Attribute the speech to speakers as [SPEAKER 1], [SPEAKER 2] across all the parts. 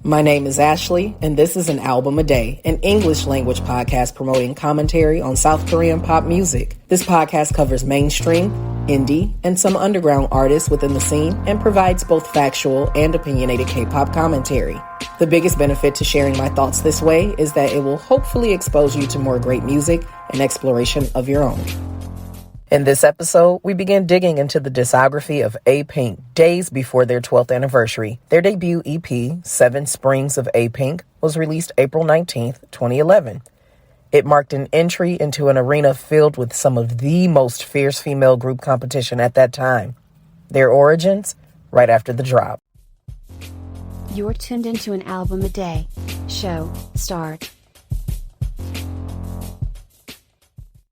[SPEAKER 1] My name is Ashley, and this is An Album a Day, an English language podcast promoting commentary on South Korean pop music. This podcast covers mainstream, indie, and some underground artists within the scene and provides both factual and opinionated K-pop commentary. The biggest benefit to sharing my thoughts this way is that it will hopefully expose you to more great music and exploration of your own. In this episode, we begin digging into the discography of Apink days before their 12th anniversary. Their debut EP, 7 Springs of Apink, was released April 19th, 2011. It marked an entry into an arena filled with some of the most fierce female group competition at that time. Their origins, right after the drop.
[SPEAKER 2] You're tuned into An Album a Day. Show, start.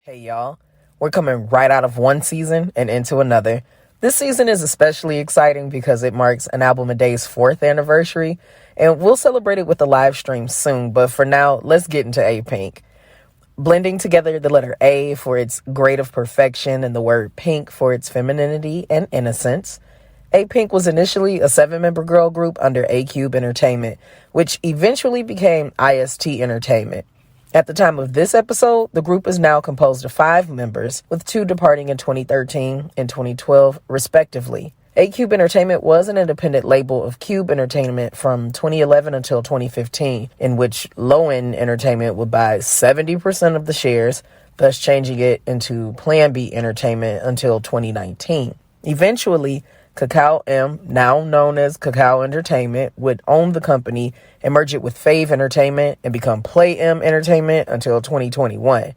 [SPEAKER 1] Hey y'all. We're coming right out of one season and into another. This season is especially exciting because it marks An Album a Day's 4th anniversary, and we'll celebrate it with a live stream soon. But for now, let's get into Apink. Blending together the letter A for its grade of perfection and the word pink for its femininity and innocence, Apink was initially a 7-member girl group under A-Cube Entertainment, which eventually became IST Entertainment. At the time of this episode, the group is now composed of 5 members, with 2 departing in 2013 and 2012, respectively. A-Cube Entertainment was an independent label of Cube Entertainment from 2011 until 2015, in which Lowen Entertainment would buy 70% of the shares, thus changing it into Plan B Entertainment until 2019. Eventually, Kakao M, now known as Kakao Entertainment, would own the company and merge it with Fave Entertainment and become Play M Entertainment until 2021.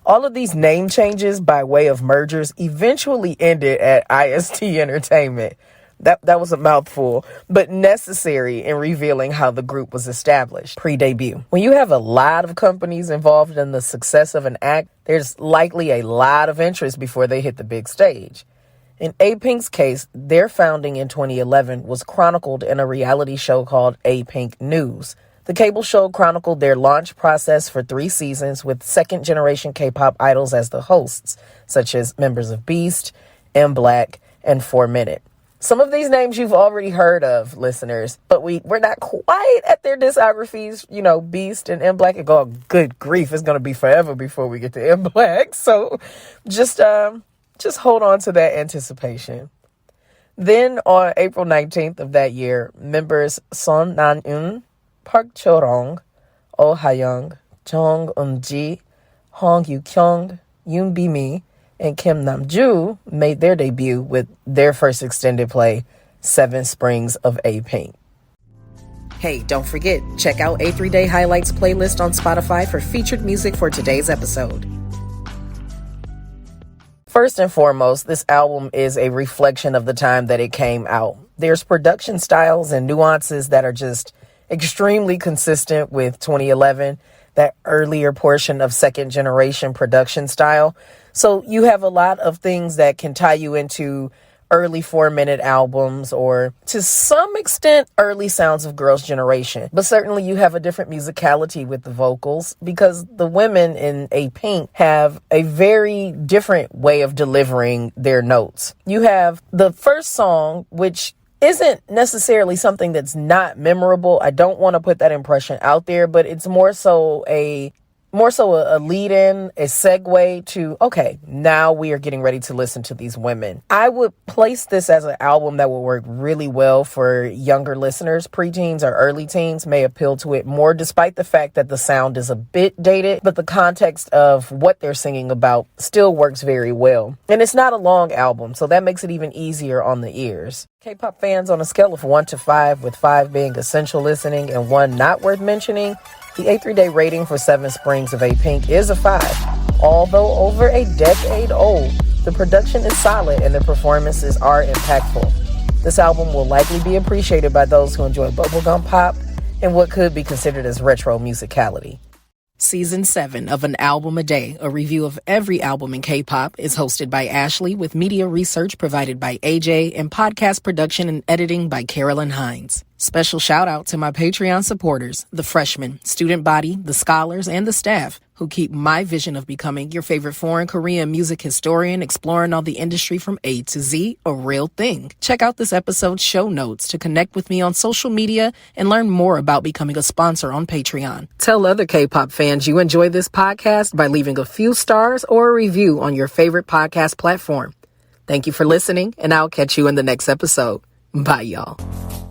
[SPEAKER 1] All of these name changes by way of mergers eventually ended at IST Entertainment. That was a mouthful, but necessary in revealing how the group was established pre-debut. When you have a lot of companies involved in the success of an act, there's likely a lot of interest before they hit the big stage. In Apink's case, their founding in 2011 was chronicled in a reality show called Apink News. The cable show chronicled their launch process for 3 seasons with second-generation K-pop idols as the hosts, such as members of Beast, M Black, and 4 Minute. Some of these names you've already heard of, listeners, but we're not quite at their discographies. You know, Beast and M Black, oh, good grief, it's going to be forever before we get to M Black. So just hold on to that anticipation. Then on April 19th of that year, members Son Nan-eun, Park Cho-rong, Oh Ha-young, Jong Eun-ji, Hong Yu-kyung, Yoon Bi-mi, and Kim Nam-ju made their debut with their first extended play, 7 Springs of Apink. Hey, don't forget, check out A3Day Highlights playlist on Spotify for featured music for today's episode. First and foremost, this album is a reflection of the time that it came out. There's production styles and nuances that are just extremely consistent with 2011, that earlier portion of second generation production style. So you have a lot of things that can tie you into early 4-minute albums or to some extent early sounds of Girls' Generation. But certainly you have a different musicality with the vocals because the women in Apink have a very different way of delivering their notes. You have the first song, which isn't necessarily something that's not memorable. I don't want to put that impression out there, but it's more so a lead-in, a segue to, okay, now we are getting ready to listen to these women. I would place this as an album that will work really well for younger listeners. Preteens or early teens may appeal to it more, despite the fact that the sound is a bit dated, but the context of what they're singing about still works very well. And it's not a long album, so that makes it even easier on the ears. K-pop fans, on a scale of 1 to 5, with 5 being essential listening and 1 not worth mentioning, the A3Day rating for 7 Springs of Apink is a 5. Although over a decade old, the production is solid and the performances are impactful. This album will likely be appreciated by those who enjoy bubblegum pop and what could be considered as retro musicality. Season 7 of An Album a Day, a review of every album in K-pop, is hosted by Ashley with media research provided by AJ and podcast production and editing by Carolyn Hines. Special shout out to my Patreon supporters, the freshmen, student body, the scholars, and the staff who keep my vision of becoming your favorite foreign Korean music historian exploring all the industry from A to Z a real thing. Check out this episode's show notes to connect with me on social media and learn more about becoming a sponsor on Patreon. Tell other K-pop fans you enjoy this podcast by leaving a few stars or a review on your favorite podcast platform. Thank you for listening, and I'll catch you in the next episode. Bye, y'all.